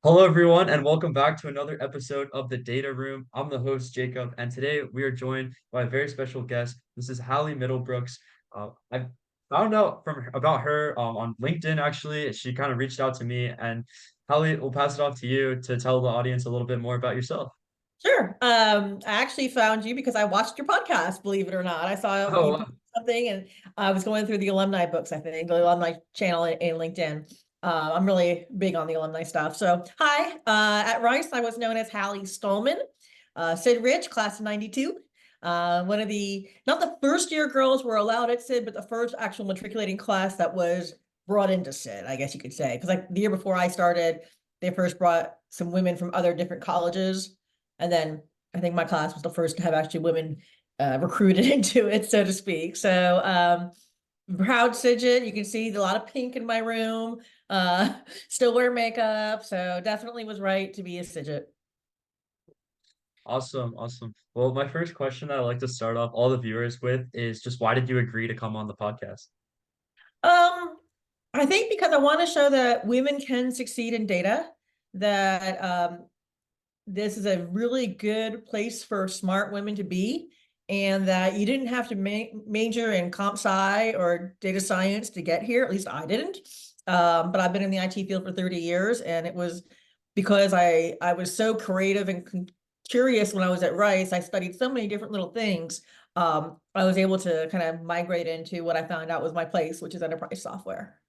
Hello, everyone, and welcome back to another episode of the Data Room. I'm the host, Jacob, and today we are joined by a very special guest. This is Hallie Middlebrooks. I found out about her on LinkedIn, actually. She kind of reached out to me, and Hallie, we'll pass it off to you to tell the audience a little bit more about yourself. Sure. I actually found you because I watched your podcast, believe it or not. I saw Oh, you wow. posted something and I was going through the alumni books, I think, the alumni channel in LinkedIn. I'm really big on the alumni stuff. So, hi. At Rice, I was known as Hallie Stolman. Sid Rich, class of 92. One of not the first year girls were allowed at Sid, but the first actual matriculating class that was brought into Sid, I guess you could say. Because like the year before I started, they first brought some women from other different colleges, and then I think my class was the first to have actually women recruited into it, so to speak. So proud Sigit. You can see a lot of pink in my room. Still wear makeup, so definitely was right to be a Sigit. Awesome, awesome. Well, my first question that I like to start off all the viewers with is just why did you agree to come on the podcast? Um, I think because I want to show that women can succeed in data, that this is a really good place for smart women to be, and that you didn't have to major in comp sci or data science to get here. At least I didn't. But I've been in the IT field for 30 years, and it was because I was so creative and curious when I was at Rice. I studied so many different little things. I was able to kind of migrate into what I found out was my place, which is enterprise software.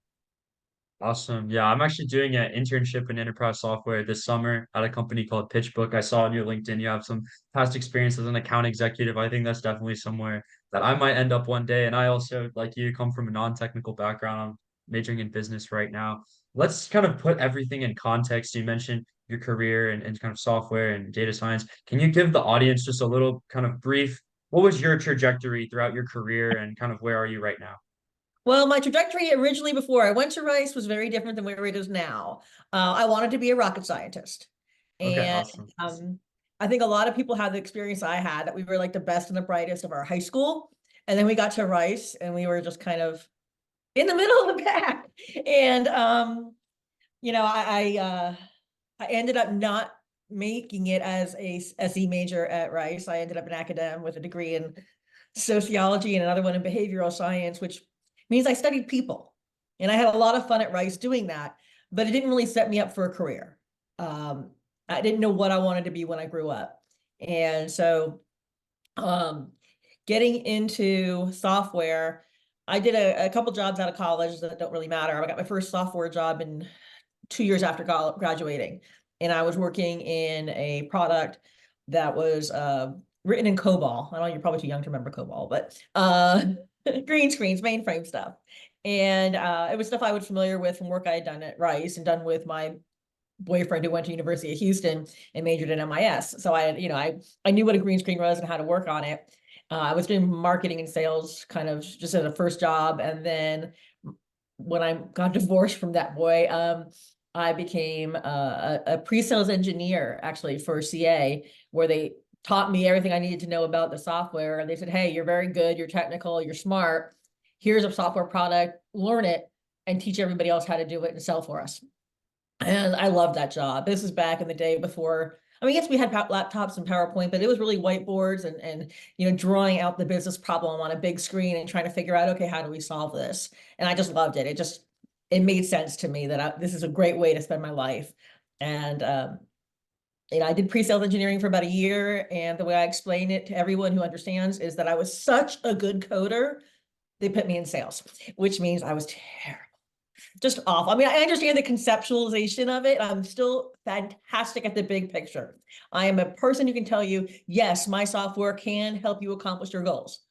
Awesome. Yeah, I'm actually doing an internship in enterprise software this summer at a company called PitchBook. I saw on your LinkedIn you have some past experience as an account executive. I think that's definitely somewhere that I might end up one day. And I also, like you, come from a non-technical background. I'm majoring in business right now. Let's kind of put everything in context. You mentioned your career and kind of software and data science. Can you give the audience just a little kind of brief, what was your trajectory throughout your career and kind of where are you right now? Well, my trajectory originally before I went to Rice was very different than where it is now. I wanted to be a rocket scientist. Okay, And awesome. I think a lot of people had the experience I had, that we were like the best and the brightest of our high school. And then we got to Rice and we were just kind of in the middle of the pack. And you know, I ended up not making it as a SE major at Rice. I ended up an academic with a degree in sociology and another one in behavioral science, which means I studied people. And I had a lot of fun at Rice doing that, but it didn't really set me up for a career. Um, I didn't know what I wanted to be when I grew up. And so um, getting into software, I did a couple jobs out of college that don't really matter. I got my first software job in 2 years after graduating, and I was working in a product that was written in COBOL. I know you're probably too young to remember COBOL, but green screens, mainframe stuff. And it was stuff I was familiar with from work I had done at Rice and done with my boyfriend who went to University of Houston and majored in MIS. So I knew what a green screen was and how to work on it. I was doing marketing and sales kind of just as a first job. And then when I got divorced from that boy, I became a pre-sales engineer actually for CA, where they taught me everything I needed to know about the software. And they said, hey, you're very good, you're technical, you're smart. Here's a software product, learn it and teach everybody else how to do it and sell for us. And I loved that job. This is back in the day before, I mean, yes, we had laptops and PowerPoint, but it was really whiteboards and drawing out the business problem on a big screen and trying to figure out, okay, how do we solve this? And I just loved it. It made sense to me that this is a great way to spend my life. And I did pre-sales engineering for about a year. And the way I explain it to everyone who understands is that I was such a good coder, they put me in sales, which means I was terrible, just awful. I mean, I understand the conceptualization of it. I'm still fantastic at the big picture. I am a person who can tell you, yes, my software can help you accomplish your goals,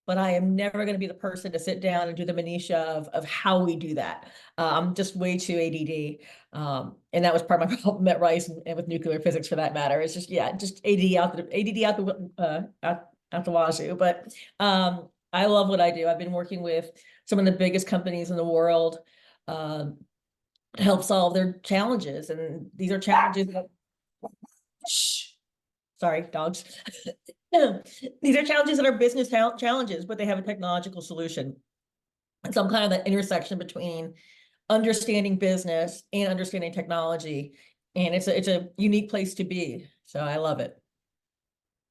but I am never going to be the person to sit down and do the minutia of how we do that. I'm just way too ADD. And that was part of my problem at Rice and with nuclear physics for that matter. It's just, yeah, just ADD out the wazoo. But I love what I do. I've been working with some of the biggest companies in the world to help solve their challenges. And these are challenges that, shh, sorry, dogs. These are challenges that are business challenges, but they have a technological solution. And some kind of that intersection between understanding business and understanding technology And it's a unique place to be. So I love it.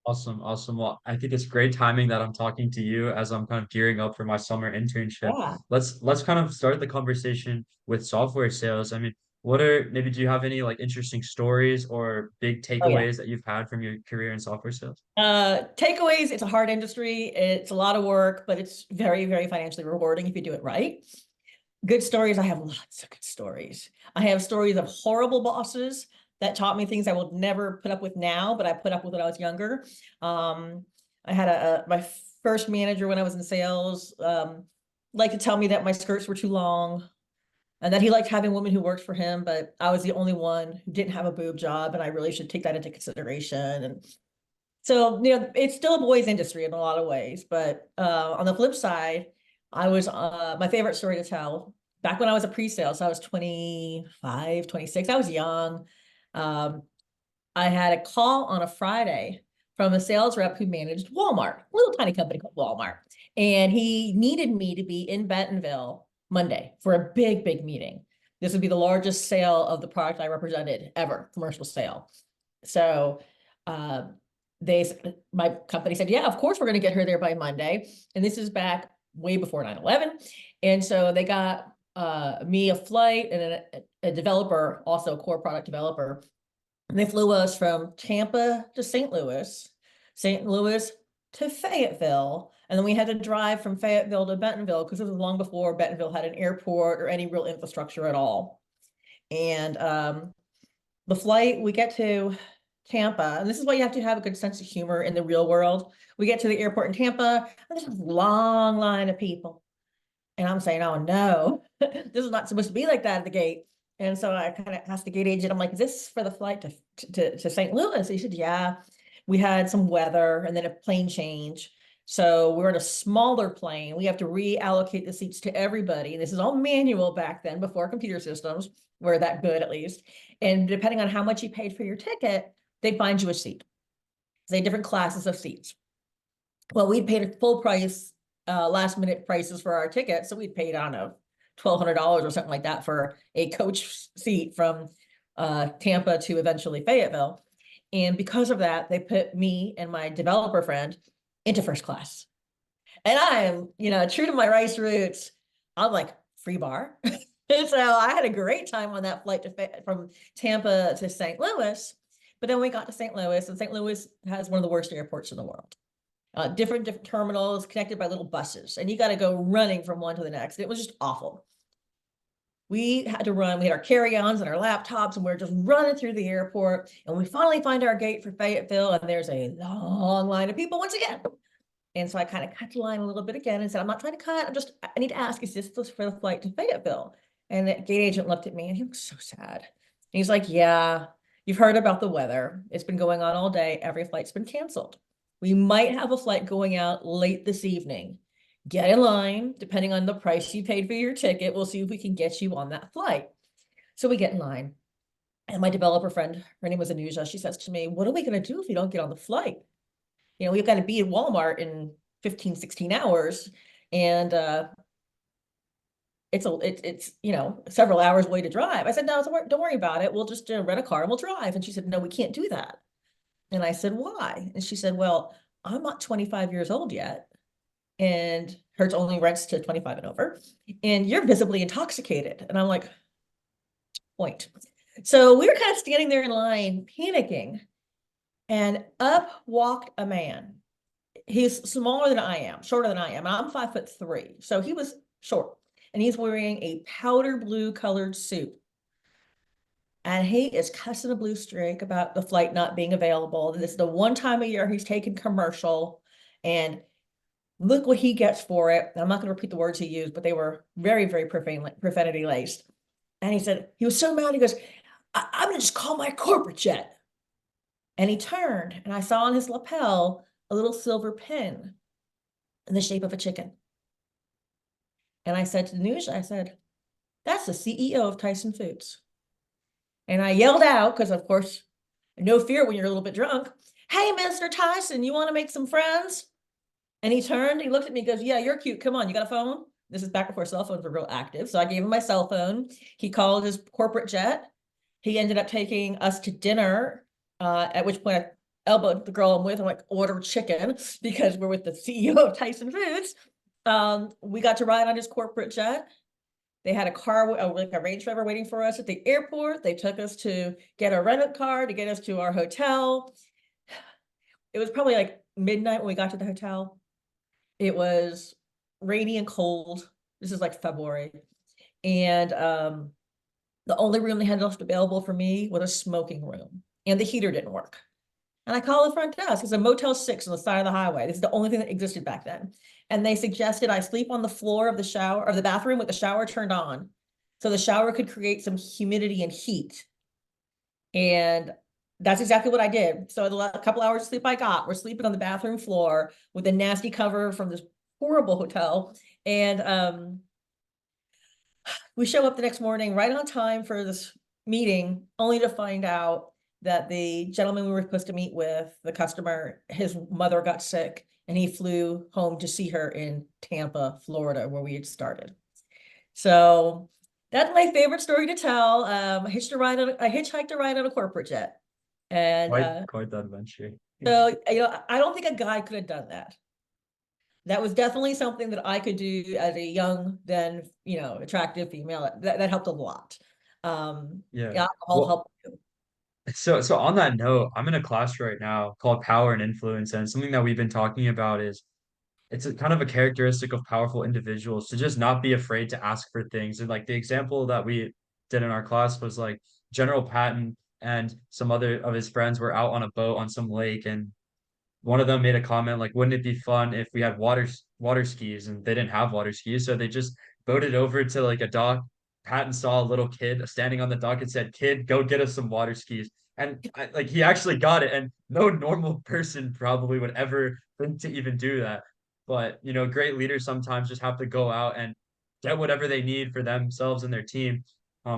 Awesome, awesome. Well, I think it's great timing that I'm talking to you as I'm kind of gearing up for my summer internship. Yeah. Let's kind of start the conversation with software sales. I mean, what are maybe do you have any like interesting stories or big Oh yeah. takeaways that you've had from your career in software sales? Takeaways, it's a hard industry. It's a lot of work, but it's very, very financially rewarding if you do it right. Good stories, I have lots of good stories. I have stories of horrible bosses that taught me things I will never put up with now, but I put up with when I was younger. Um, I had my first manager when I was in sales, liked to tell me that my skirts were too long and that he liked having women who worked for him, but I was the only one who didn't have a boob job, and I really should take that into consideration. And so, it's still a boys' industry in a lot of ways, but on the flip side, I was my favorite story to tell back when I was a pre-sale. So I was 25, 26. I was young. Um, I had a call on a Friday from a sales rep who managed Walmart, a little tiny company called Walmart. And he needed me to be in Bentonville Monday for a big, big meeting. This would be the largest sale of the product I represented ever, commercial sale. So uh, my company said, yeah, of course we're going to get her there by Monday. And this is back way before 9/11. And so they got me a flight and a developer, also a core product developer. And they flew us from Tampa to St. Louis to Fayetteville. And then we had to drive from Fayetteville to Bentonville because it was long before Bentonville had an airport or any real infrastructure at all. And the flight, we get to Tampa, and this is why you have to have a good sense of humor in the real world. We get to the airport in Tampa, and there's a long line of people. And I'm saying, oh no, this is not supposed to be like that at the gate. And so I kind of asked the gate agent, I'm like, is this for the flight to St. Louis? He said, yeah, we had some weather and then a plane change. So we're in a smaller plane. We have to reallocate the seats to everybody. And this is all manual back then before computer systems were that good, at least. And depending on how much you paid for your ticket, they find you a seat. They had different classes of seats. Well, we'd paid a full price, last minute prices for our tickets. So we'd paid, I don't know, $1,200 or something like that for a coach seat from Tampa to eventually Fayetteville. And because of that, they put me and my developer friend into first class. And I am, true to my rice roots. I'm like, free bar. And so I had a great time on that flight from Tampa to St. Louis. But then we got to St. Louis, and St. Louis has one of the worst airports in the world. Different terminals connected by little buses, and you got to go running from one to the next. It was just awful. We had to run. We had our carry-ons and our laptops, and we're just running through the airport. And we finally find our gate for Fayetteville, and there's a long line of people once again. And so I kind of cut the line a little bit again and said, I'm not trying to cut. I need to ask, is this for the flight to Fayetteville? And the gate agent looked at me and he was so sad. And he's like, yeah, you've heard about the weather. It's been going on all day. Every flight's been canceled. We might have a flight going out late this evening. Get in line, depending on the price you paid for your ticket. We'll see if we can get you on that flight. So we get in line. And my developer friend, her name was Anuja, she says to me, what are we going to do if we don't get on the flight? We've got to be at Walmart in 15, 16 hours. And it's several hours away to drive. I said, no, don't worry about it. We'll just rent a car and we'll drive. And she said, no, we can't do that. And I said, why? And she said, well, I'm not 25 years old yet. And hers only rents to 25 and over. And you're visibly intoxicated. And I'm like, point. So we were kind of standing there in line, panicking. And up walked a man. He's smaller than I am, shorter than I am. I'm 5'3". So he was short. And he's wearing a powder blue colored suit. And he is cussing a blue streak about the flight not being available. This is the one time a year he's taken commercial. And look what he gets for it. I'm not going to repeat the words he used, but they were very, very profanity laced. And he said, he was so mad. He goes, I'm going to just call my corporate jet. And he turned, and I saw on his lapel a little silver pin in the shape of a chicken. And I said to the news, I said, that's the CEO of Tyson Foods. And I yelled out, because of course, no fear when you're a little bit drunk. Hey, Mr. Tyson, you want to make some friends? And he turned, he looked at me, goes, yeah, you're cute. Come on, you got a phone? This is back before cell phones were real active. So I gave him my cell phone. He called his corporate jet. He ended up taking us to dinner, at which point I elbowed the girl I'm with. I'm like, order chicken because we're with the CEO of Tyson Foods. We got to ride on his corporate jet. They had a car, like a Range Rover waiting for us at the airport. They took us to get a rental car to get us to our hotel. It was probably like midnight when we got to the hotel. It was rainy and cold. This is like February. And the only room they had left available for me was a smoking room, and the heater didn't work. And I called the front desk. It's a Motel 6 on the side of the highway. This is the only thing that existed back then. And they suggested I sleep on the floor of the shower, of the bathroom with the shower turned on. So the shower could create some humidity and heat. And that's exactly what I did. So the couple hours of sleep I got, we're sleeping on the bathroom floor with a nasty cover from this horrible hotel. And we show up the next morning right on time for this meeting, only to find out that the gentleman we were supposed to meet with, the customer, his mother got sick and he flew home to see her in Tampa, Florida, where we had started. So that's my favorite story to tell. I hitchhiked a ride on a corporate jet. And Quite the adventure. so, I don't think a guy could have done that. That was definitely something that I could do as a young, then, attractive female. That helped a lot. Yeah. Yeah, alcohol Well, helped too. so on that note, I'm in a class right now called Power and Influence, and something that we've been talking about is it's a kind of a characteristic of powerful individuals to just not be afraid to ask for things. And like the example that we did in our class was like General Patton and some other of his friends were out on a boat on some lake, and one of them made a comment like, wouldn't it be fun if we had water skis? And they didn't have water skis, so they just boated over to like a dock. Patton saw a little kid standing on the dock and said, "Kid, go get us some water skis." And like he actually got it, and no normal person probably would ever think to even do that. But great leaders sometimes just have to go out and get whatever they need for themselves and their team.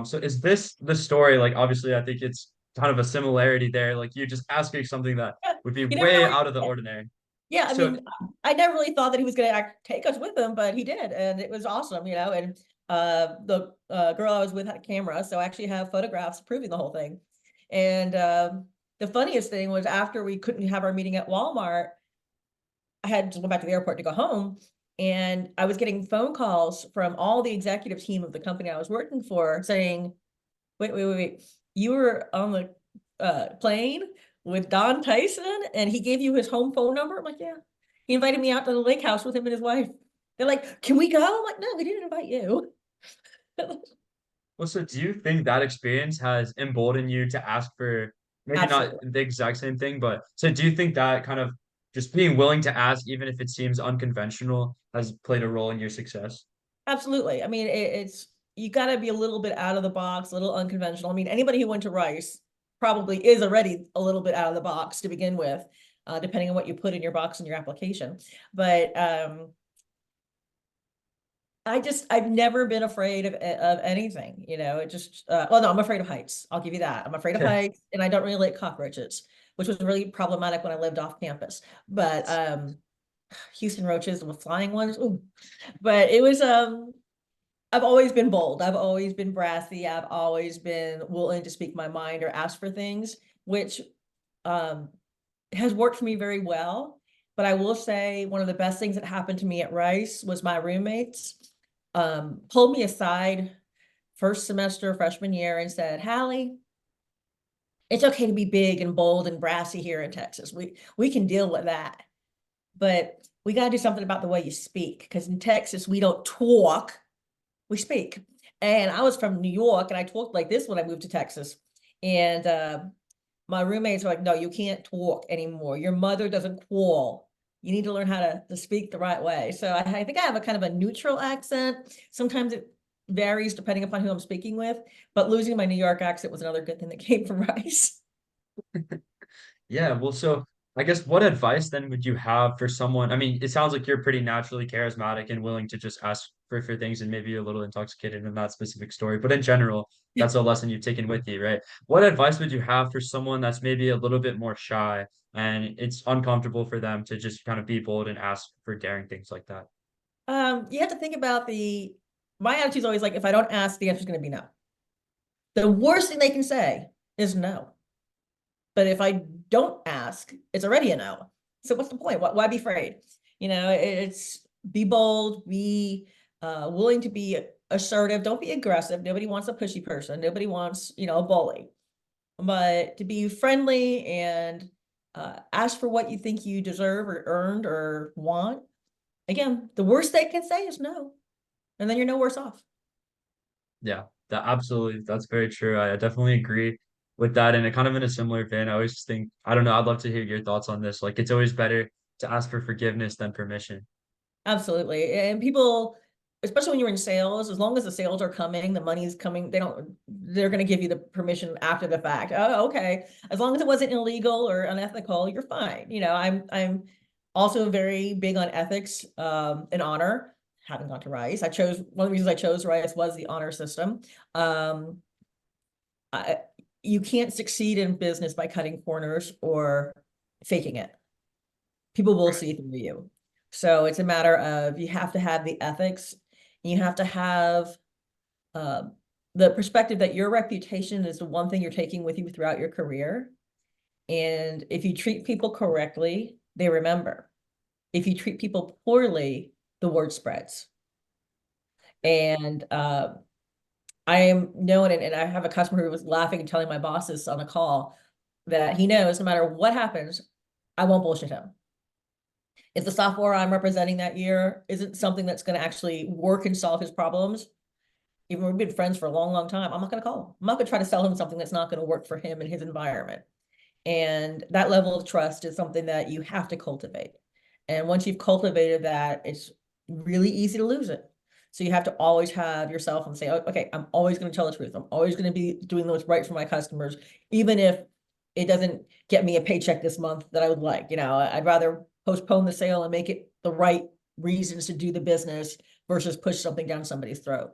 So is this the story? Like, obviously, I think it's kind of a similarity there. Like, you just asking something that Yeah, would be you never know way where out of the you're. ordinary. Yeah, I So, mean, I never really thought that he was going to take us with him, but he did, and it was awesome, And the girl I was with had a camera, so I actually have photographs proving the whole thing. And the funniest thing was after we couldn't have our meeting at Walmart, I had to go back to the airport to go home, and I was getting phone calls from all the executive team of the company I was working for saying, wait, you were on the plane with Don Tyson and he gave you his home phone number? I'm like, yeah. He invited me out to the lake house with him and his wife. They're like, can we go? I'm like, no, we didn't invite you. so do you think that experience has emboldened you to ask for maybe not Absolutely. the exact same thing, but so do you think that kind of just being willing to ask, even if it seems unconventional, has played a role in your success? Absolutely. I mean, it's, you got to be a little bit out of the box, a little unconventional. I mean, anybody who went to Rice probably is already a little bit out of the box to begin with, depending on what you put in your box in your application. But I've never been afraid of anything, it just, well, no, I'm afraid of heights. I'll give you that. I'm afraid of Yeah. heights and I don't really like cockroaches, which was really problematic when I lived off campus. But, Houston roaches and the flying ones. Ooh. But it was, I've always been bold. I've always been brassy. I've always been willing to speak my mind or ask for things, which, um, has worked for me very well. But I will say one of the best things that happened to me at Rice was my roommates pulled me aside first semester freshman year and said, Hallie, it's okay to be big and bold and brassy here in Texas. We can deal with that. But we got to do something about the way you speak, because in Texas, we don't talk, we speak. And I was from New York and I talked like this when I moved to Texas. And my roommates were like, no, you can't talk anymore. Your mother doesn't call. You need to learn how to speak the right way. So I think I have a kind of a neutral accent. Sometimes it varies depending upon who I'm speaking with, but losing my New York accent was another good thing that came from Rice. Yeah, well, so I guess what advice then would you have for someone? I mean, it sounds like you're pretty naturally charismatic and willing to just ask for things, and maybe you're a little intoxicated in that specific story. But in general, that's a lesson you've taken with you, right? What advice would you have for someone that's maybe a little bit more shy and it's uncomfortable for them to just kind of be bold and ask for daring things like that? You have to think about my attitude is always like, if I don't ask, the answer is going to be no. The worst thing they can say is no. But if I don't ask, it's already a no. So what's the point? Why be afraid? It's be bold, be willing to be assertive. Don't be aggressive. Nobody wants a pushy person. Nobody wants, a bully. But to be friendly and ask for what you think you deserve or earned or want. Again, the worst they can say is no, and then you're no worse off. Yeah, that absolutely, that's very true. I definitely agree with that. And it kind of in a similar vein, I always think, I don't know, I'd love to hear your thoughts on this. Like, it's always better to ask for forgiveness than permission. Absolutely. And people, especially when you're in sales, as long as the sales are coming, the money's coming, they're going to give you the permission after the fact. Oh, okay. As long as it wasn't illegal or unethical, you're fine. I'm also very big on ethics, and honor. Having gone to Rice, one of the reasons I chose Rice was the honor system. Um, I, you can't succeed in business by cutting corners or faking it. People will see through you. So it's a matter of you have to have the ethics, and you have to have uh, the perspective that your reputation is the one thing you're taking with you throughout your career. And if you treat people correctly, they remember. If you treat people poorly, the word spreads. And I am known, and I have a customer who was laughing and telling my bosses on a call that he knows no matter what happens, I won't bullshit him. If the software I'm representing that year isn't something that's going to actually work and solve his problems, even we've been friends for a long, long time, I'm not going to call him. I'm not going to try to sell him something that's not going to work for him and his environment. And that level of trust is something that you have to cultivate. And once you've cultivated that, it's really easy to lose it. So you have to always have yourself and say, "Oh, okay, I'm always going to tell the truth. I'm always going to be doing what's right for my customers, even if it doesn't get me a paycheck this month that I would like. I'd rather postpone the sale and make it the right reasons to do the business versus push something down somebody's throat."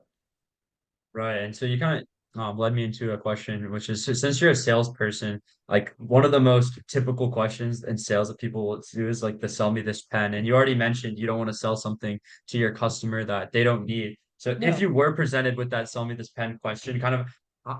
Right. And so you kind of led me into a question, which is so since you're a salesperson, like one of the most typical questions in sales that people will do is like the sell me this pen. And you already mentioned you don't want to sell something to your customer that they don't need. So if No. you were presented with that sell me this pen question, kind of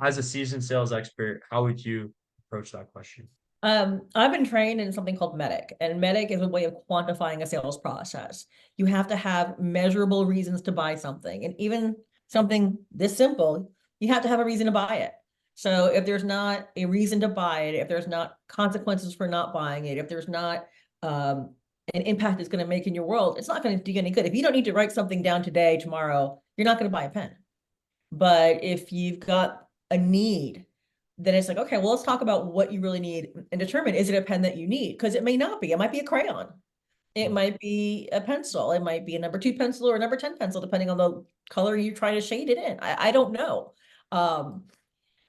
as a seasoned sales expert, how would you approach that question? I've been trained in something called MEDIC, and MEDIC is a way of quantifying a sales process. You have to have measurable reasons to buy something, and even something this simple, you have to have a reason to buy it. So if there's not a reason to buy it, if there's not consequences for not buying it, if there's not um, an impact it's going to make in your world, it's not going to do you any good. If you don't need to write something down today, tomorrow, you're not going to buy a pen. But if you've got a need, then it's like, okay, well, let's talk about what you really need and determine, is it a pen that you need? Because it may not be. It might be a crayon. It might be a pencil. It might be a number 2 pencil or a number 10 pencil, depending on the color you try to shade it in. I don't know. Um,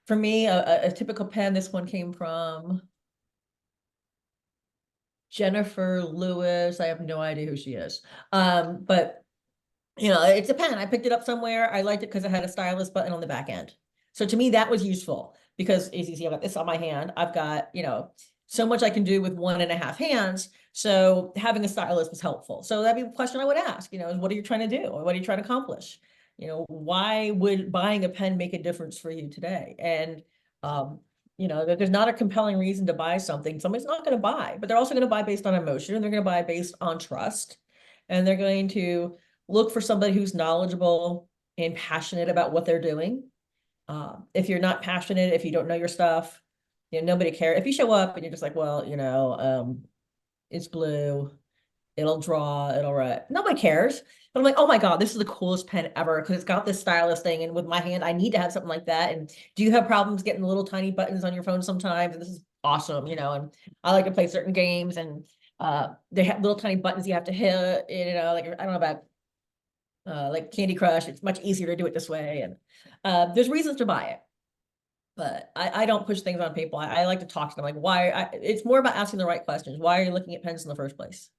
for me, a typical pen, this one came from Jennifer Lewis. I have no idea who she is. But it's a pen. I picked it up somewhere. I liked it because it had a stylus button on the back end. So to me, that was useful because as you see, I've got this on my hand. I've got, so much I can do with 1.5 hands. So having a stylus was helpful. So that'd be a question I would ask, is what are you trying to do? Or what are you trying to accomplish? Why would buying a pen make a difference for you today? And, there's not a compelling reason to buy something. Somebody's not going to buy, but they're also going to buy based on emotion, and they're going to buy based on trust. And they're going to look for somebody who's knowledgeable and passionate about what they're doing. If you're not passionate, if you don't know your stuff, nobody cares. If you show up and you're just like, well, it's blue, it'll draw, it'll write. Nobody cares. But I'm like, oh my God, this is the coolest pen ever because it's got this stylus thing. And with my hand, I need to have something like that. And do you have problems getting the little tiny buttons on your phone sometimes? And this is awesome, and I like to play certain games, and they have little tiny buttons you have to hit, like I don't know about like Candy Crush. It's much easier to do it this way. And there's reasons to buy it, but I don't push things on people. I like to talk to them like it's more about asking the right questions. Why are you looking at pens in the first place?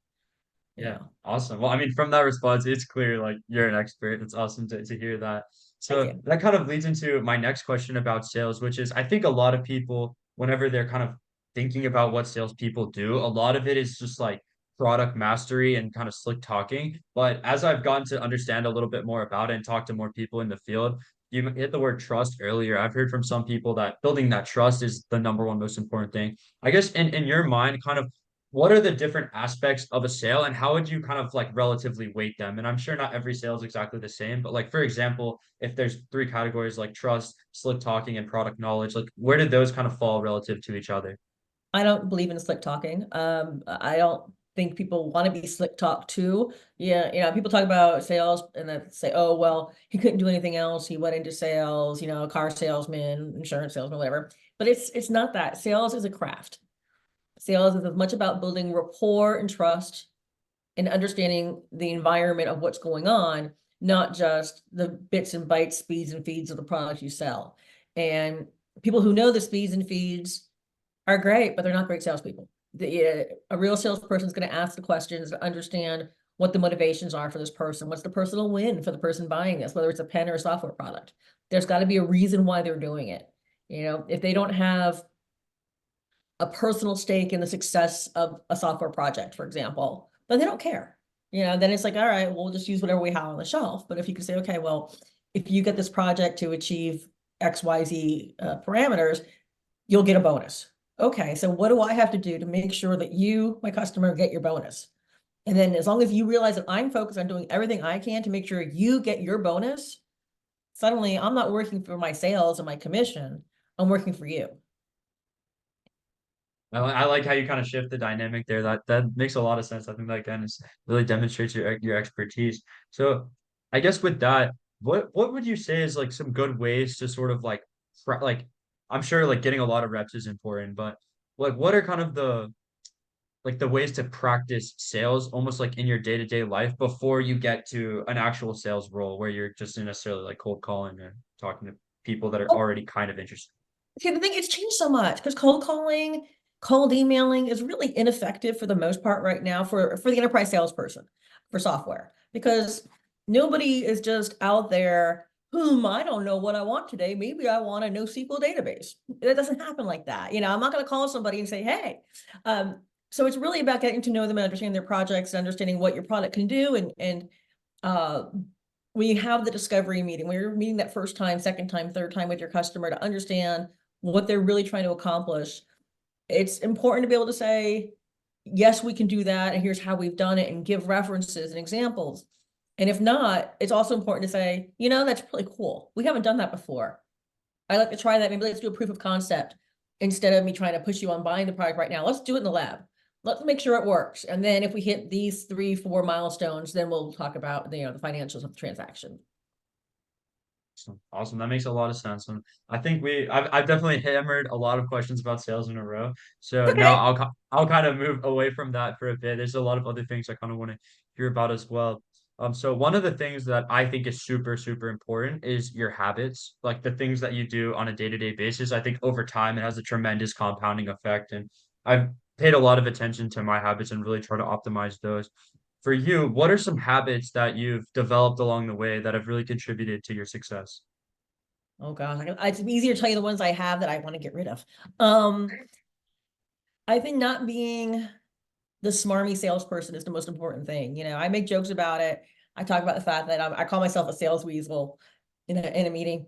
You Yeah, know, awesome. Well, I mean, from that response, it's clear like you're an expert. It's awesome to hear that. Thank So you. that kind of leads into my next question about sales, which is I think a lot of people, whenever they're kind of thinking about what salespeople do, a lot of it is just like product mastery and kind of slick talking. But as I've gotten to understand a little bit more about it and talk to more people in the field, you hit the word trust earlier. I've heard from some people that building that trust is the number one most important thing. I guess in your mind, kind of what are the different aspects of a sale and how would you kind of like relatively weight them? And I'm sure not every sale is exactly the same, but like for example, if there's three categories like trust, slick talking, and product knowledge, like where did those kind of fall relative to each other? I don't believe in slick talking. I don't think people want to be slick talked to. Yeah, people talk about sales and then say, oh, well, he couldn't do anything else. He went into sales, car salesman, insurance salesman, whatever. But it's not that. Sales is a craft. Sales is as much about building rapport and trust and understanding the environment of what's going on, not just the bits and bytes, speeds and feeds of the product you sell. And people who know the speeds and feeds are great, but they're not great salespeople. A real salesperson is going to ask the questions to understand what the motivations are for this person. What's the personal win for the person buying this, whether it's a pen or a software product? There's got to be a reason why they're doing it. If they don't have a personal stake in the success of a software project, for example, then they don't care. Then it's like, all right, we'll just use whatever we have on the shelf. But if you can say, okay, well, if you get this project to achieve XYZ parameters, you'll get a bonus. Okay, so what do I have to do to make sure that you, my customer, get your bonus? And then as long as you realize that I'm focused on doing everything I can to make sure you get your bonus, suddenly I'm not working for my sales and my commission. I'm working for you. I like how you kind of shift the dynamic there. That makes a lot of sense. I think that again is really demonstrates your expertise. So I guess with that, what would you say is like some good ways to sort of like I'm sure like getting a lot of reps is important, but like what are kind of the ways to practice sales almost like in your day-to-day life before you get to an actual sales role where you're just necessarily like cold calling or talking to people that are Oh, already kind of interested. see, the thing, it's changed so much because cold calling, cold emailing is really ineffective for the most part right now for the enterprise salesperson for software because nobody is just out there. I don't know what I want today. Maybe I want a NoSQL database. It doesn't happen like that. I'm not going to call somebody and say, hey. So it's really about getting to know them and understanding their projects and understanding what your product can do. And uh, when you have the discovery meeting, when you're meeting that first time, second time, third time with your customer to understand what they're really trying to accomplish, it's important to be able to say, yes, we can do that. And here's how we've done it and give references and examples. And if not, it's also important to say, that's really cool. We haven't done that before. I'd like to try that. Maybe let's do a proof of concept instead of me trying to push you on buying the product right now. Let's do it in the lab. Let's make sure it works. And then if we hit these 3, 4 milestones, then we'll talk about the financials of the transaction. Awesome. Awesome. That makes a lot of sense. And I think I've definitely hammered a lot of questions about sales in a row. So now Okay. I'll kind of move away from that for a bit. There's a lot of other things I kind of want to hear about as well. So one of the things that I think is super, super important is your habits, like the things that you do on a day-to-day basis. I think over time it has a tremendous compounding effect. And I've paid a lot of attention to my habits and really try to optimize those. For you, what are some habits that you've developed along the way that have really contributed to your success? Oh gosh, it's easier to tell you the ones I have that I want to get rid of. Um, I think not being the smarmy salesperson is the most important thing. I make jokes about it. I talk about the fact that I call myself a sales weasel in a meeting,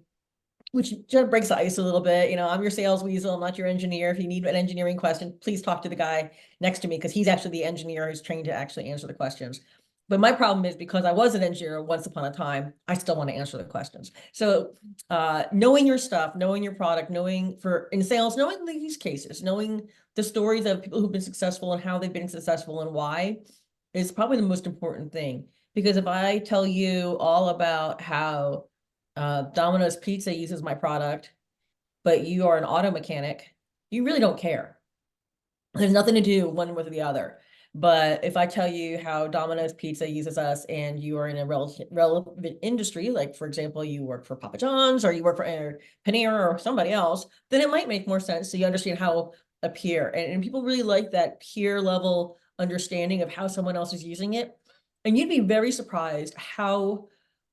which just breaks the ice a little bit. I'm your sales weasel. I'm not your engineer. If you need an engineering question, please talk to the guy next to me because he's actually the engineer who's trained to actually answer the questions. But my problem is because I was an engineer once upon a time, I still want to answer the questions. So knowing your stuff, knowing your product, knowing in sales, knowing the use cases, knowing the stories of people who've been successful and how they've been successful and why is probably the most important thing. Because if I tell you all about how Domino's Pizza uses my product, but you are an auto mechanic, you really don't care. There's nothing to do one with the other. But if I tell you how Domino's Pizza uses us and you are in a relevant industry, like for example, you work for Papa John's or you work for Panera or somebody else, then it might make more sense so you understand how a peer and people really like that peer level understanding of how someone else is using it. And you'd be very surprised how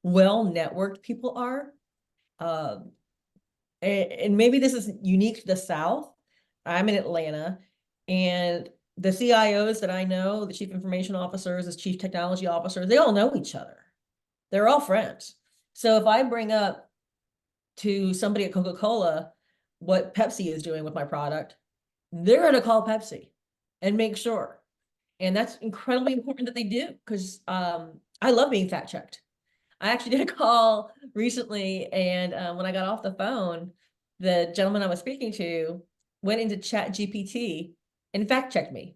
well networked people are. Uh, and maybe this is unique to the South. I'm in Atlanta, and the CIOs that I know, the chief information officers, the chief technology officers, they all know each other. They're all friends. So if I bring up to somebody at Coca-Cola what Pepsi is doing with my product, they're going to call Pepsi and make sure. And that's incredibly important that they do, because I love being fact checked. I actually did a call recently, and when I got off the phone, the gentleman I was speaking to went into Chat GPT and fact checked me,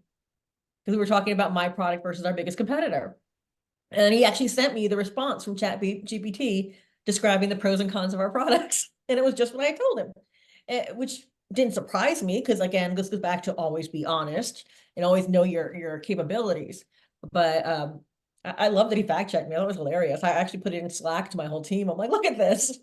because we were talking about my product versus our biggest competitor. And he actually sent me the response from Chat GPT describing the pros and cons of our products. And it was just what I told him, which didn't surprise me, because again, this goes back to always be honest and always know your capabilities. But I love that he fact checked me. That was hilarious. I actually put it in Slack to my whole team. I'm like, look at this.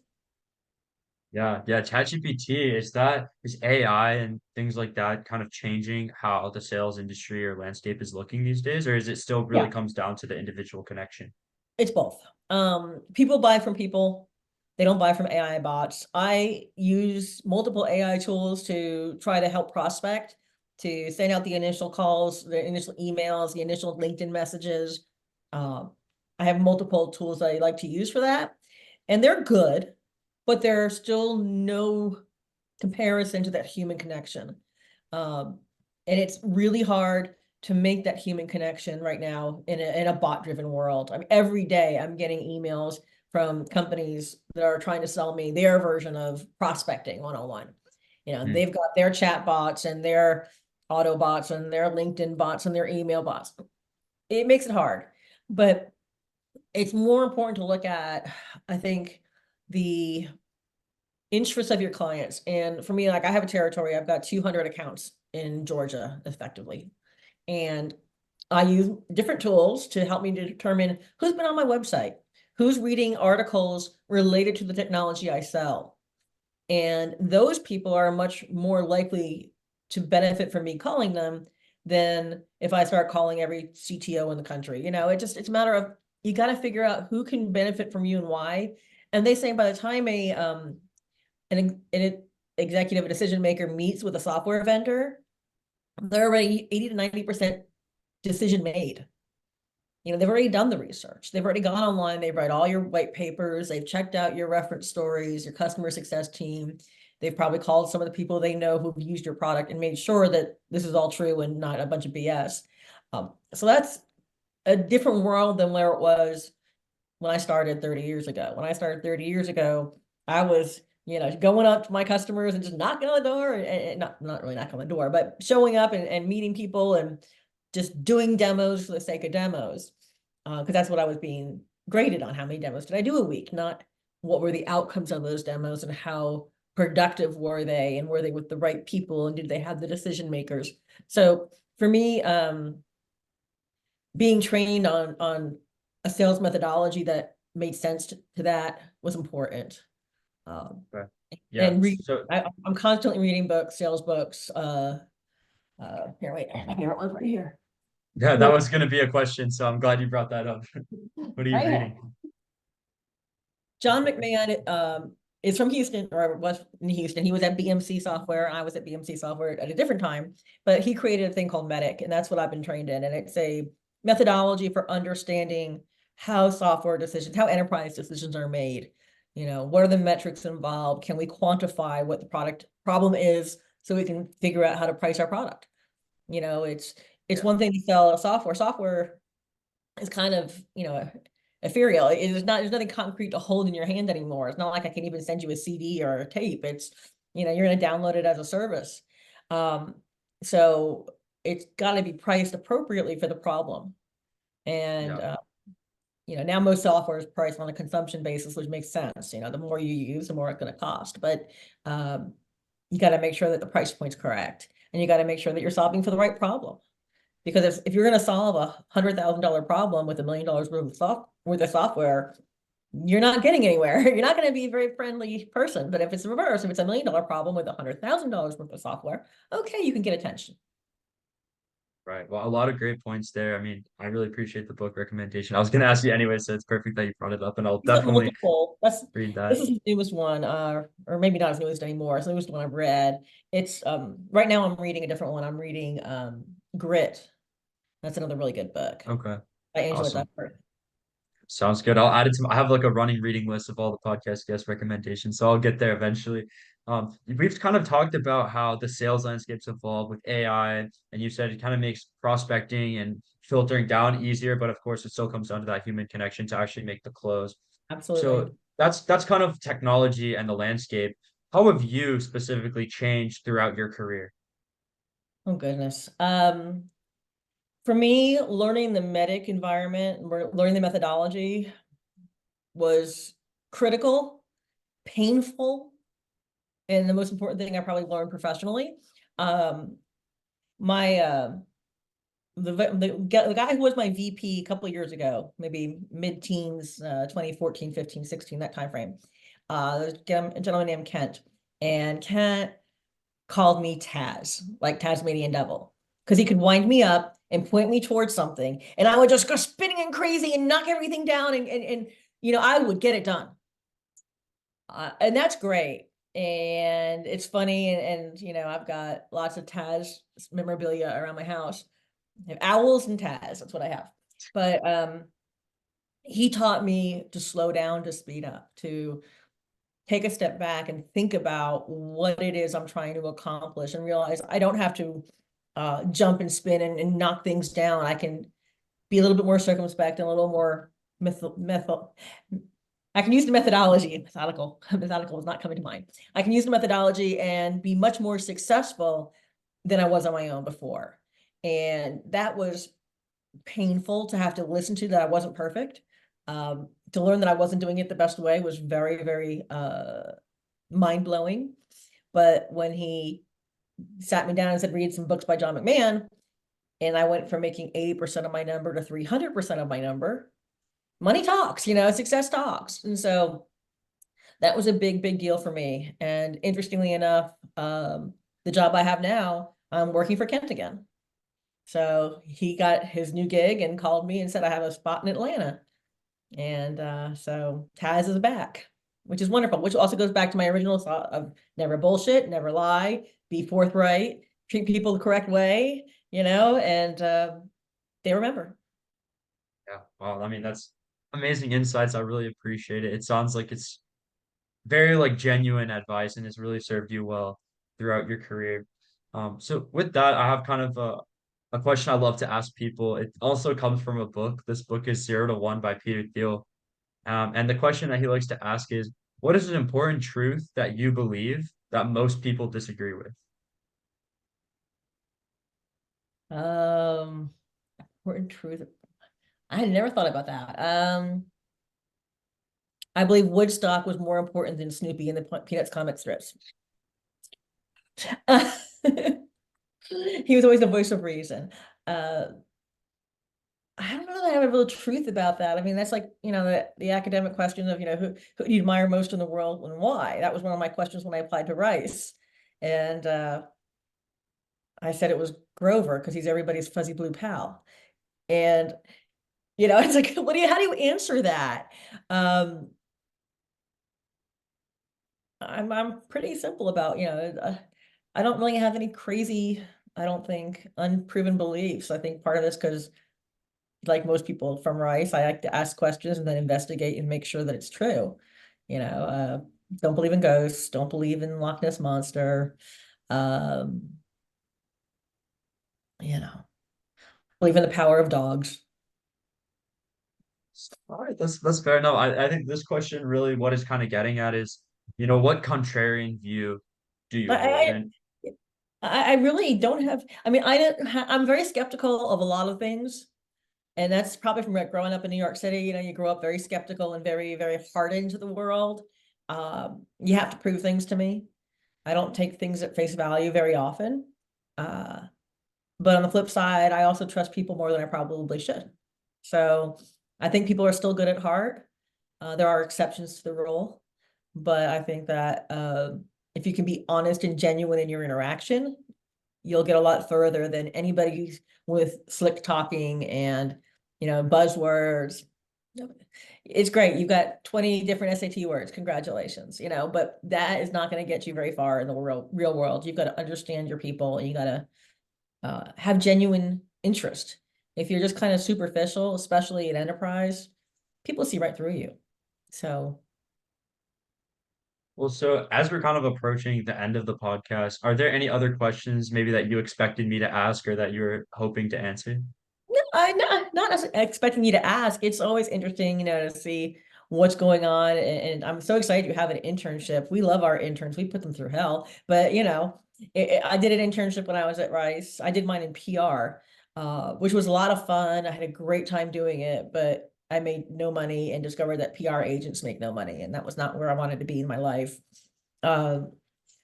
Yeah, yeah. ChatGPT, is AI and things like that kind of changing how the sales industry or landscape is looking these days, or is it still really Yeah, comes down to the individual connection? it's both. People buy from people. They don't buy from AI bots. I use multiple AI tools to try to help prospect, to send out the initial calls, the initial emails, the initial LinkedIn messages. Um, I have multiple tools that I like to use for that, and they're good, but there's still no comparison to that human connection. Um, and it's really hard to make that human connection right now in a bot driven world. I mean, every day I'm getting emails from companies that are trying to sell me their version of prospecting 101. You know, Hmm. they've got their chat bots and their auto bots and their LinkedIn bots and their email bots. It makes it hard, but it's more important to look at, I think, the interests of your clients. And for me, like, I have a territory, I've got 200 accounts in Georgia effectively. And I use different tools to help me to determine who's been on my website, who's reading articles related to the technology I sell. And those people are much more likely to benefit from me calling them than if I start calling every CTO in the country. You know, it's a matter of, you got to figure out who can benefit from you and why. And they say by the time an executive, a decision maker meets with a software vendor, they're already 80 to 90% decision made. You know, they've already done the research. They've already gone online. They've read all your white papers. They've checked out your reference stories, your customer success team. They've probably called some of the people they know who've used your product and made sure that this is all true and not a bunch of BS. So that's a different world than where it was when I started 30 years ago. When I started 30 years ago, I was, going up to my customers and just knocking on the door, and not really knocking on the door, but showing up and meeting people and just doing demos for the sake of demos. Because that's what I was being graded on. How many demos did I do a week? Not what were the outcomes of those demos and how productive were they, and were they with the right people, and did they have the decision makers? So for me, being trained on a sales methodology that made sense to that was important. Um, Okay. Yeah. and So I'm constantly reading books, sales books. Here, wait, my favorite one's right here. yeah, that Look, was going to be a question, so I'm glad you brought that up. What are you right here. reading? John McMahon is from Houston, or was in Houston. He was at BMC Software. I was at BMC Software at a different time, but he created a thing called Medic, and that's what I've been trained in. And it's a methodology for understanding how software decisions, how enterprise decisions are made. You know, what are the metrics involved? Can we quantify what the product problem is so we can figure out how to price our product? You know, it's Yeah. one thing to sell software. Software is kind of, ethereal. There's nothing concrete to hold in your hand anymore. It's not like I can even send you a CD or a tape. It's, you're going to download it as a service. Um, so it's got to be priced appropriately for the problem. And, Yeah. now most software is priced on a consumption basis, which makes sense. The more you use, the more it's going to cost. But you got to make sure that the price point's correct, and you got to make sure that you're solving for the right problem. Because if you're going to solve $100,000 problem with $1 million worth of software, you're not getting anywhere. You're not going to be a very friendly person. But if it's the reverse, if it's $1 million problem with $100,000 worth of software, okay, you can get attention. Right. Well, a lot of great points there. I mean, I really appreciate the book recommendation. I was going to ask you anyway, so it's perfect that you brought it up, and I'll He's got definitely multiple. read This that. is his newest one, or maybe not his newest anymore. It's the newest one I've read. It's right now I'm reading a different one. I'm reading Grit. That's another really good book Okay. by Angela Awesome. Duckworth. Sounds good. I'll add it to I have like a running reading list of all the podcast guest recommendations, so I'll get there eventually. We've kind of talked about how the sales landscape's evolved with AI, and you said it kind of makes prospecting and filtering down easier, but of course it still comes down to that human connection to actually make the close. Absolutely. So that's kind of technology and the landscape. How have you specifically changed throughout your career? Oh goodness. For me, learning the medic environment, learning the methodology was critical, painful, and the most important thing I probably learned professionally. Um, my the guy who was my VP a couple of years ago, maybe mid-teens, 2014, 15, 16, that time frame. A gentleman named Kent. And Kent called me Taz, like Tasmanian devil, because he could wind me up and point me towards something, and I would just go spinning and crazy and knock everything down, and I would get it done. And that's great. And it's funny, and I've got lots of Taz memorabilia around my house. I have owls and Taz, that's what I have. But he taught me to slow down, to speed up, to take a step back and think about what it is I'm trying to accomplish, and realize I don't have to jump and spin and knock things down. I can be a little bit more circumspect and a little more method. I can use the methodology. Methodical is not coming to mind. I can use the methodology and be much more successful than I was on my own before. And that was painful to have to listen to, that I wasn't perfect. To learn that I wasn't doing it the best way was very, very mind-blowing. But when he sat me down and said, read some books by John McMahon, and I went from making 80% of my number to 300% of my number, money talks, success talks. And so that was a big, big deal for me. And interestingly enough, the job I have now, I'm working for Kent again. So he got his new gig and called me and said, I have a spot in Atlanta. And so Taz is back, which is wonderful, which also goes back to my original thought of never bullshit, never lie, be forthright, treat people the correct way, and they remember. Yeah, well, I mean, that's amazing insights. I really appreciate it. It sounds like it's very like genuine advice and it's really served you well throughout your career. So with that, I have kind of a question I love to ask people. It also comes from a book. This book is Zero to One by Peter Thiel. And the question that he likes to ask is, what is an important truth that you believe that most people disagree with? Um, Important truth. I had never thought about that. I believe Woodstock was more important than Snoopy in the Peanuts comic strips. He was always the voice of reason. Uh, I don't know that I have a real truth about that. I mean, that's like, the academic question of, who do you admire most in the world and why? That was one of my questions when I applied to Rice. And I said it was Grover because he's everybody's fuzzy blue pal. And, it's like, how do you answer that? Um, I'm pretty simple about, I don't really have any crazy, I don't think, unproven beliefs. I think part of this because, like most people from Rice, I like to ask questions and then investigate and make sure that it's true. You know, uh, don't believe in ghosts, don't believe in Loch Ness Monster. Um, believe in the power of dogs. All right, that's fair enough. I think this question really what it's kind of getting at is, what contrarian view do you hold? I, And I really don't have, I mean, I'm very skeptical of a lot of things. And that's probably from growing up in New York City. You grow up very skeptical and very, very hardened to the world. You have to prove things to me. I don't take things at face value very often. Uh, but on the flip side, I also trust people more than I probably should. So I think people are still good at heart. There are exceptions to the rule, but I think that if you can be honest and genuine in your interaction, you'll get a lot further than anybody with slick talking and buzzwords. It's great. You've got 20 different SAT words. Congratulations. But that is not going to get you very far in the real world. You've got to understand your people, and you got to have genuine interest. If you're just kind of superficial, especially in enterprise, people see right through you. So Well, so as we're kind of approaching the end of the podcast, are there any other questions maybe that you expected me to ask or that you're hoping to answer? no, not expecting you to ask. It's always interesting, to see what's going on. And I'm so excited you have an internship. We love our interns. We put them through hell. But I did an internship when I was at Rice. I did mine in PR, which was a lot of fun. I had a great time doing it, but I made no money and discovered that PR agents make no money, and that was not where I wanted to be in my life. Uh,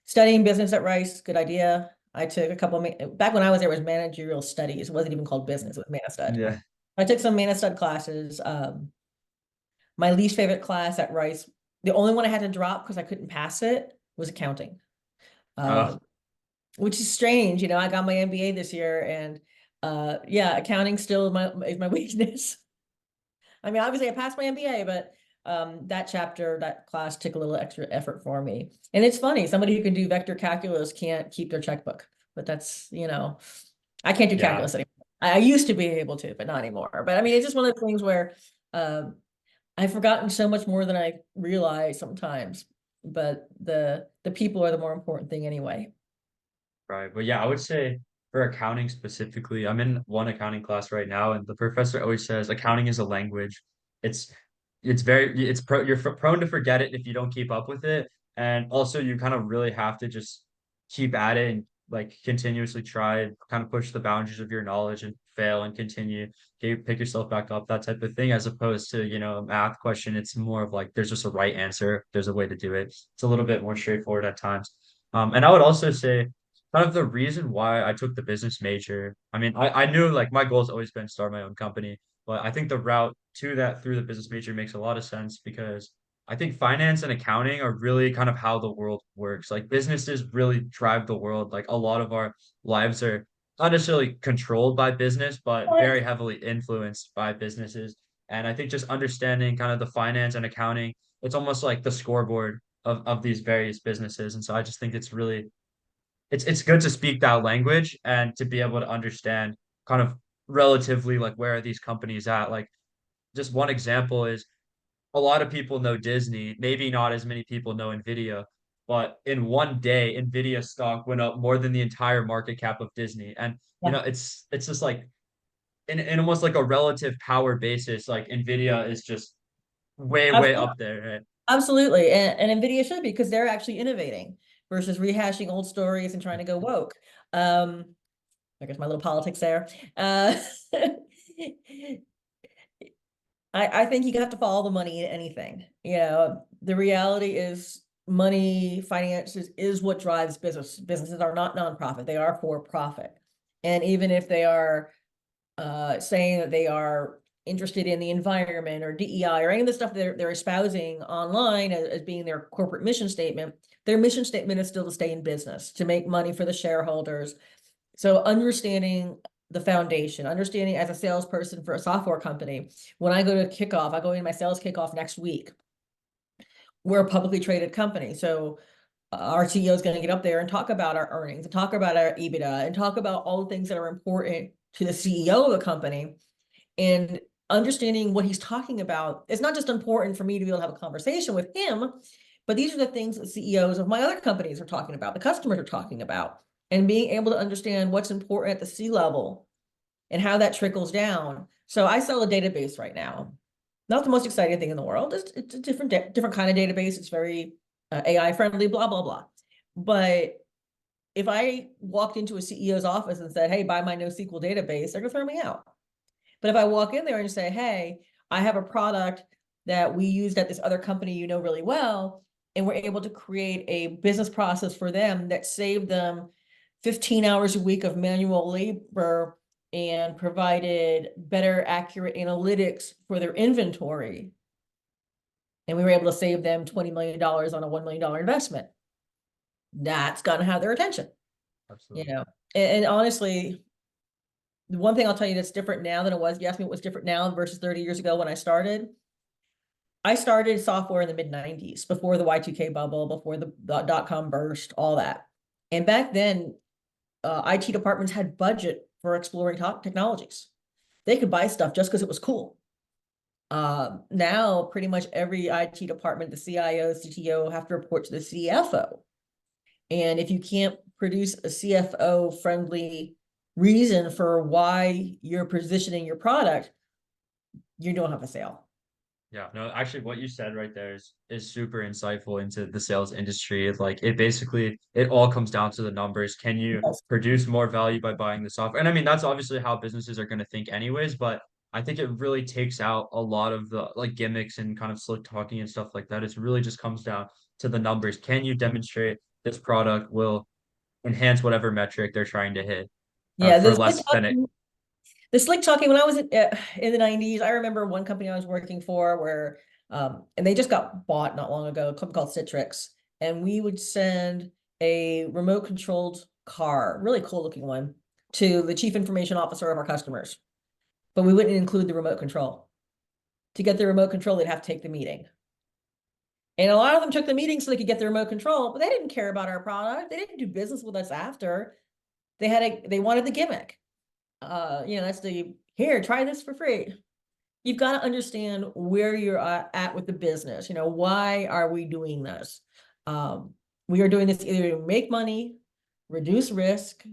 Studying business at Rice, good idea. I took a couple of, back when I was there, it was managerial studies. It wasn't even called business, it was Manastud. Yeah. I took some Manastud classes. My least favorite class at Rice, the only one I had to drop because I couldn't pass it, was accounting. Uh, Which is strange. I got my MBA this year, and yeah, accounting still is my weakness. I mean, obviously I passed my MBA, but that class took a little extra effort for me. And it's funny, somebody who can do vector calculus can't keep their checkbook, but I can't do yeah. calculus anymore. I used to be able to, but not anymore. But I mean, it's just one of the things where um, I've forgotten so much more than I realize sometimes. But the people are the more important thing anyway. Right. But yeah, I would say for accounting specifically, I'm in one accounting class right now, and the professor always says accounting is a language. It's you're prone to forget it if you don't keep up with it. And also you kind of really have to just keep at it and like continuously try and kind of push the boundaries of your knowledge and fail and continue, pick yourself back up, that type of thing, as opposed to, a math question. It's more of like there's just a right answer, there's a way to do it. It's a little bit more straightforward at times. And I would also say kind of the reason why I took the business major. I mean, I knew like my goal has always been to start my own company, but I think the route to that through the business major makes a lot of sense because I think finance and accounting are really kind of how the world works. Like businesses really drive the world. Like a lot of our lives are not necessarily controlled by business, but very heavily influenced by businesses. And I think just understanding kind of the finance and accounting, it's almost like the scoreboard of these various businesses. And so I just think it's good to speak that language and to be able to understand kind of relatively like where are these companies at. Like just one example is a lot of people know Disney, maybe not as many people know Nvidia, but in one day Nvidia stock went up more than the entire market cap of Disney. And Yeah, it's just like in almost like a relative power basis, like Nvidia is just way absolutely. up there, right? Absolutely. And NVIDIA should be, because they're actually innovating versus rehashing old stories and trying to go woke. Um, I guess my little politics there. I think you have to follow the money in anything. The reality is money, finances is what drives business. Businesses are not nonprofit, they are for profit. And even if they are saying that they are interested in the environment or DEI or any of the stuff they're espousing online as being their corporate mission statement, their mission statement is still to stay in business, to make money for the shareholders. So understanding the foundation, understanding as a salesperson for a software company, when I go to kickoff, I go in my sales kickoff next week. We're a publicly traded company. So our CEO is going to get up there and talk about our earnings and talk about our EBITDA and talk about all the things that are important to the CEO of the company. And understanding what he's talking about is not just important for me to be able to have a conversation with him, but these are the things that CEOs of my other companies are talking about, the customers are talking about, and being able to understand what's important at the C level and how that trickles down. So I sell a database right now. Not the most exciting thing in the world. It's a different kind of database. It's very AI friendly, blah, blah, blah. But if I walked into a CEO's office and said, hey, buy my NoSQL database, they're going to throw me out. But if I walk in there and say, hey, I have a product that we used at this other company really well, and we're able to create a business process for them that saved them 15 hours a week of manual labor and provided better, accurate analytics for their inventory. And we were able to save them $20 million on a $1 million investment. That's going to have their attention, you Absolutely. know. And honestly, the one thing I'll tell you that's different now than it was, you asked me what was different now versus 30 years ago when I started. I started software in the mid 90s, before the Y2K bubble, before the dot-com burst, all that. And back then, IT departments had budget for exploring top technologies. They could buy stuff just because it was cool. Now pretty much every IT department, the CIO, CTO have to report to the CFO. And if you can't produce a CFO friendly reason for why you're positioning your product, you don't have a sale. Yeah, no, actually what you said right there is super insightful into the sales industry. Like it basically it all comes down to the numbers. Can you Yes. produce more value by buying the software? And I mean that's obviously how businesses are going to think anyways, but I think it really takes out a lot of the like gimmicks and kind of slick talking and stuff like that. It really just comes down to the numbers. Can you demonstrate this product will enhance whatever metric they're trying to hit Yeah, for less than it? the slick talking when I was in the 90s, I remember one company I was working for where and they just got bought not long ago, a company called Citrix, and we would send a remote controlled car, really cool looking one, to the chief information officer of our customers. But we wouldn't include the remote control. To get the remote control, they'd have to take the meeting. And a lot of them took the meeting so they could get the remote control, but they didn't care about our product. They didn't do business with us after. They wanted the gimmick. That's the here, try this for free. You've got to understand where you're at with the business. Why are we doing this? Um, we are doing this either to make money, reduce risk,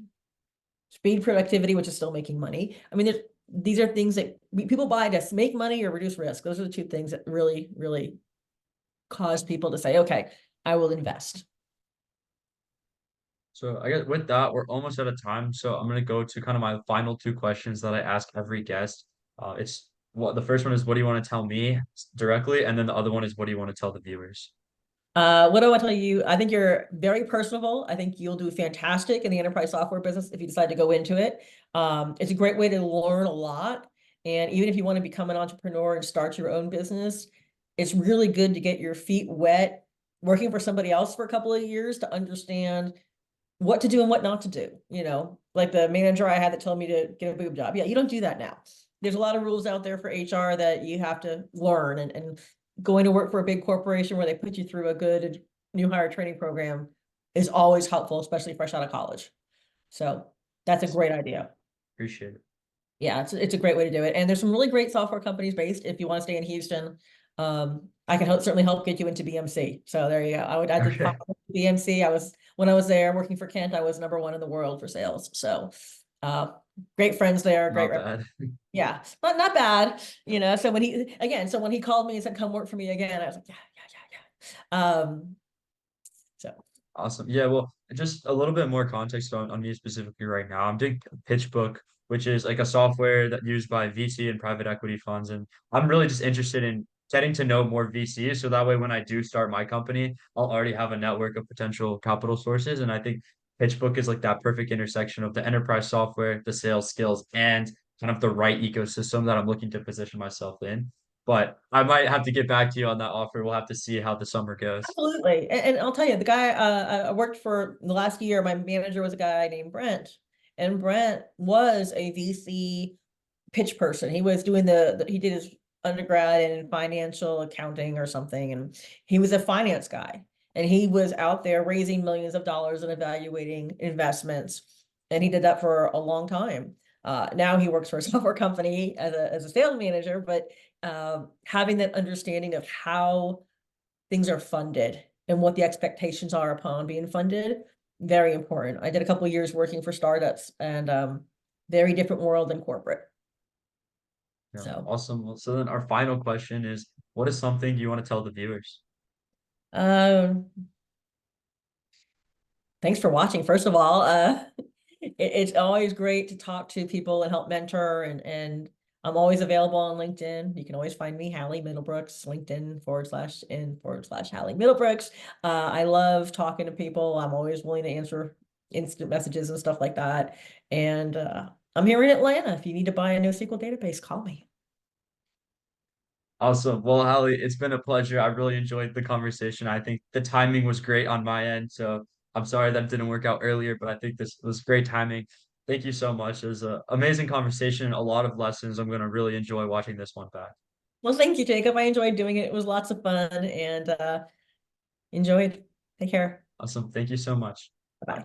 speed productivity, which is still making money. I mean, these are things that people buy to make money or reduce risk. Those are the two things that really, really cause people to say, okay, I will invest. So I guess with that, we're almost out of time. So I'm gonna go to kind of my final two questions that I ask every guest. It's what the first one is, what do you want to tell me directly? And then the other one is, what do you want to tell the viewers? What do I tell you? I think you're very personable. I think you'll do fantastic in the enterprise software business if you decide to go into it. It's a great way to learn a lot. And even if you want to become an entrepreneur and start your own business, it's really good to get your feet wet working for somebody else for a couple of years to understand what to do and what not to do. Like the manager I had that told me to get a boob job. Yeah, you don't do that now. There's a lot of rules out there for HR that you have to learn, and going to work for a big corporation where they put you through a good new hire training program is always helpful, especially fresh out of college. So that's a Awesome. great idea. Appreciate it. Yeah, it's a great way to do it. And there's some really great software companies based if you want to stay in Houston. I can certainly help get you into BMC. So there you go. I did Okay. BMC. When I was there working for Kent, I was #1 in the world for sales. So great friends there, great Not bad. yeah, not bad. So when he called me and said, come work for me again, I was like, yeah, yeah, yeah, yeah. So Awesome. Yeah, well, just a little bit more context on me specifically right now. I'm doing PitchBook, which is like a software that used by VC and private equity funds. And I'm really just interested in getting to know more VCs. So that way, when I do start my company, I'll already have a network of potential capital sources. And I think PitchBook is like that perfect intersection of the enterprise software, the sales skills, and kind of the right ecosystem that I'm looking to position myself in. But I might have to get back to you on that offer. We'll have to see how the summer goes. absolutely. And I'll tell you, the guy I worked for the last year, my manager was a guy named Brent, and Brent was a VC pitch person. He was doing he did his undergrad in financial accounting or something, and he was a finance guy. And he was out there raising millions of dollars and evaluating investments. And he did that for a long time. Now he works for a software company as a sales manager, but having that understanding of how things are funded and what the expectations are upon being funded, very important. I did a couple of years working for startups, and very different world than corporate. Yeah, So, awesome. Well, so then our final question is, what is something you want to tell the viewers? um, thanks for watching. First of all, it's always great to talk to people and help mentor, and I'm always available on LinkedIn. You can always find me, Hallie Middlebrooks, LinkedIn/in/Hallie Middlebrooks. I love talking to people. I'm always willing to answer instant messages and stuff like that. And I'm here in Atlanta. If you need to buy a NoSQL database, call me. Awesome. Well, Hallie, it's been a pleasure. I really enjoyed the conversation. I think the timing was great on my end. So I'm sorry that it didn't work out earlier, but I think this was great timing. Thank you so much. It was an amazing conversation, a lot of lessons. I'm going to really enjoy watching this one back. Well, thank you, Jacob. I enjoyed doing it. It was lots of fun, and enjoyed. Take care. Awesome. Thank you so much. Bye-bye.